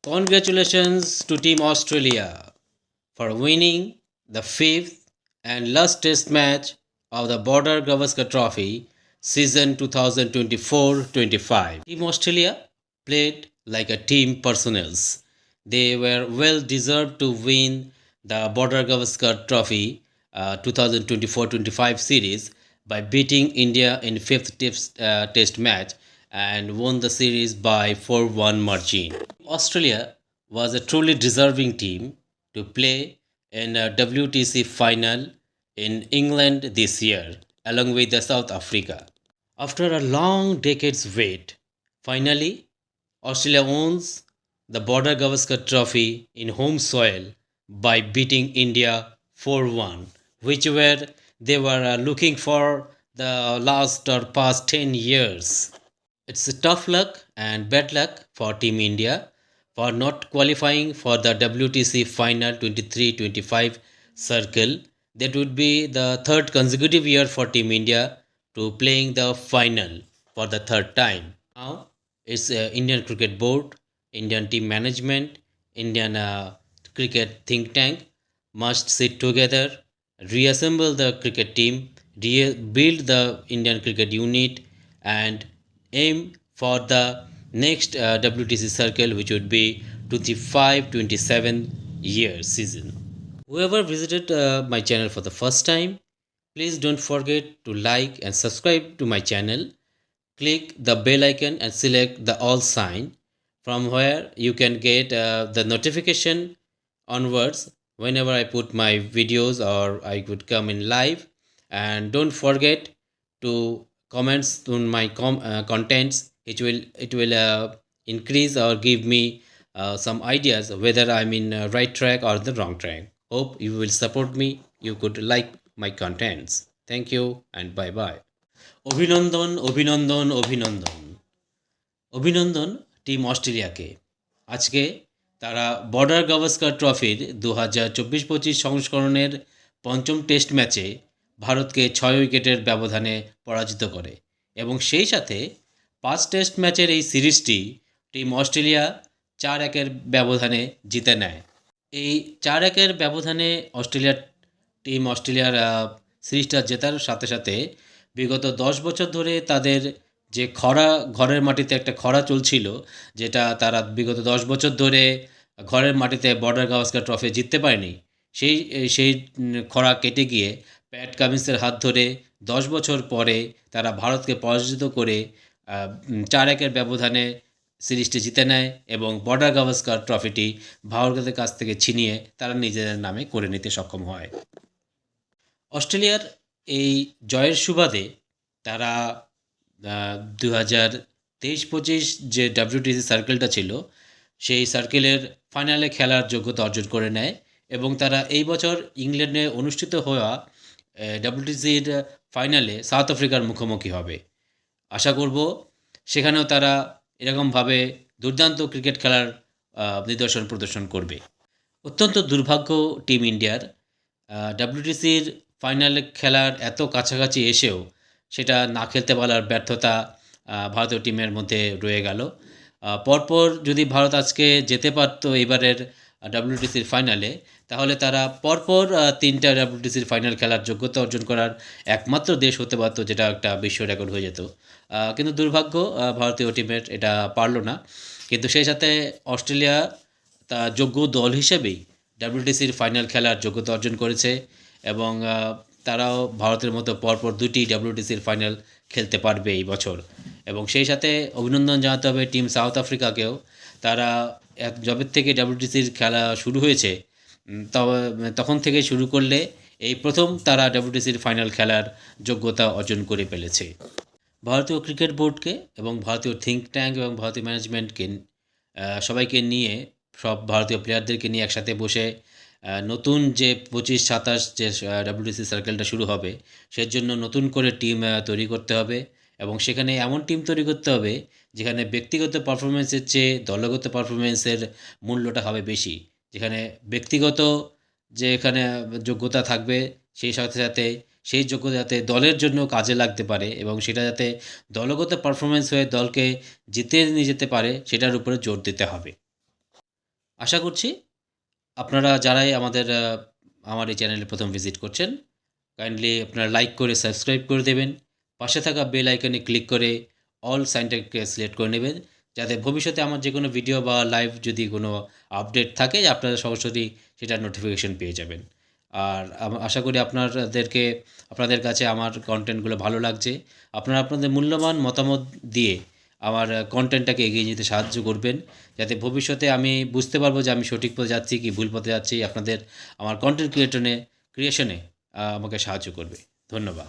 Congratulations to Team Australia for winning the fifth and last test match of the Border Gavaskar Trophy season 2024-25. Team Australia played like a team personnels. They were well deserved to win the Border Gavaskar Trophy 2024-25 series by beating India in fifth test match and won the series by 4-1 margin. Australia was a truly deserving team to play in a WTC final in England this year, along with the South Africa. After a long decade's wait, finally Australia owns the Border Gavaskar Trophy in home soil by beating India 4-1, which were they were looking for the last or past 10 years. It's a tough luck and bad luck for Team India for not qualifying for the WTC Final 23-25 circle. That would be the third consecutive year for Team India to playing the final for the third time. Now it's Indian Cricket Board, Indian team management, Indian cricket think tank must sit together, reassemble the cricket team, build the Indian cricket unit, and aim for the next WTC circle, which would be 25-27 year season. Whoever visited my channel for the first time, please don't forget to like and subscribe to my channel. Click the bell icon and select the all sign, from where you can get the notification onwards whenever I put my videos or I could come in live. And don't forget to comments on my contents. It will increase or give me some ideas whether I'm in right track or the wrong track. Hope you will support me. You could like my contents. Thank you and bye bye. অভিনন্দন অভিনন্দন অভিনন্দন অভিনন্দন team অস্ট্রেলিয়াকে। আজকে তারা border Gavaskar ট্রফির 2024-25 সংস্করণের পঞ্চম test ম্যাচে ভারতকে 6 উইকেটের ব্যবধানে পরাজিত করে এবং সেই সাথে 5 টেস্ট ম্যাচের এই সিরিজটি টিম অস্ট্রেলিয়া 4-1 ব্যবধানে জিতে নেয়। এই 4-1 ব্যবধানে অস্ট্রেলিয়ার সিরিজটা জেতার সাথে সাথে বিগত 10 বছর ধরে তাদের যে ঘরের মাটিতে একটা খরা চলছিল, যেটা তারা বিগত 10 বছর ধরে ঘরের মাটিতে বর্ডার গাভাস্কার ট্রফি জিততে পারেনি, সেই খরা কেটে গিয়ে প্যাট কামিন্সের হাত ধরে 10 বছর পরে তারা ভারতকে পরাজিত করে 4-1 ব্যবধানে সিরিজটি জিতে নেয় এবং বর্ডার গাভাস্কার ট্রফিটি ভারতের কাছ থেকে ছিনিয়ে তারা নিজেদের নামে করে নিতে সক্ষম হয়। অস্ট্রেলিয়ার এই জয়ের সুবাদে তারা 2023-25 যে WTC সার্কেলটা ছিল সেই সার্কেলের ফাইনালে খেলার যোগ্যতা অর্জন করে নেয় এবং তারা এই বছর ইংল্যান্ডে অনুষ্ঠিত হওয়া WTCর ফাইনালে সাউথ আফ্রিকার মুখোমুখি হবে। আশা করব সেখানেও তারা এরকমভাবে দুর্দান্ত ক্রিকেট খেলার নিদর্শন প্রদর্শন করবে। অত্যন্ত দুর্ভাগ্য টিম ইন্ডিয়ার, WTCর ফাইনালে খেলার এত কাছাকাছি এসেও সেটা না খেলতে পারার ব্যর্থতা ভারতীয় টিমের মধ্যে রয়ে গেল। পরপর যদি ভারত আজকে যেতে পারতো এবারের WTCর ফাইনালে, তাহলে তারা পরপর 3টা WTCর ফাইনাল খেলার যোগ্যতা অর্জন করার একমাত্র দেশ হতে পারত, যেটা একটা বিশ্ব রেকর্ড হয়ে যেত। কিন্তু দুর্ভাগ্য ভারতীয় টিমের এটা পারল না। কিন্তু সেই সাথে অস্ট্রেলিয়া তা যোগ্য দল হিসেবেই WTCর ফাইনাল খেলার যোগ্যতা অর্জন করেছে এবং তারাও ভারতের মতো পরপর 2টি WTCর ফাইনাল খেলতে পারবে এই বছর। এবং সেই সাথে অভিনন্দন জানাতে হবে টিম সাউথ আফ্রিকাকেও। তারা যবে থেকে WTCর খেলা শুরু হয়েছে তখন থেকে শুরু করলে এই প্রথম তারা WTCর ফাইনাল খেলার যোগ্যতা অর্জন করে ফেলেছে। ভারতীয় ক্রিকেট বোর্ডকে এবং ভারতীয় থিঙ্ক ট্যাঙ্ক এবং ভারতীয় ম্যানেজমেন্টকে সবাইকে নিয়ে, সব ভারতীয় প্লেয়ারদেরকে নিয়ে একসাথে বসে নতুন যে 25-27 যে WTC সার্কেলটা শুরু হবে সের জন্য নতুন করে টিম তৈরি করতে হবে এবং সেখানে এমন টিম তৈরি করতে হবে যেখানে ব্যক্তিগত পারফরমেন্সের চেয়ে দলগত পারফরমেন্সের মূল্যটা হবে বেশি। যেখানে ব্যক্তিগত যে এখানে যোগ্যতা থাকবে সেই সাথে সাথে সেই যোগ্যতা যাতে দলের জন্য কাজে লাগতে পারে এবং সেটা যাতে দলগত পারফরমেন্স হয়ে দলকে জিতে নিয়ে যেতে পারে সেটার উপরে জোর দিতে হবে। আশা করছি আপনারা যারাই আমার এই চ্যানেলে প্রথম ভিজিট করছেন, কাইন্ডলি আপনারা লাইক করে সাবস্ক্রাইব করে দেবেন। পাশে থাকা বেল আইকনে ক্লিক করে অল সাইনটাকে সিলেক্ট করে নেবেন, যাতে ভবিষ্যতে আমার যে কোনো ভিডিও বা লাইভ যদি কোনো আপডেট থাকে আপনারা সরাসরি সেটার নোটিফিকেশন পেয়ে যাবেন। আর আশা করি আপনাদের কাছে আমার কন্টেন্টগুলো ভালো লাগছে। আপনারা আপনাদের মূল্যবান মতামত দিয়ে আমার কন্টেন্টটাকে এগিয়ে নিতে সাহায্য করবেন, যাতে ভবিষ্যতে আমি বুঝতে পারবো যে আমি সঠিক পথে যাচ্ছি কি ভুল পথে যাচ্ছি। আমার কন্টেন্ট ক্রিয়েশনে আমাকে সাহায্য করবে। ধন্যবাদ।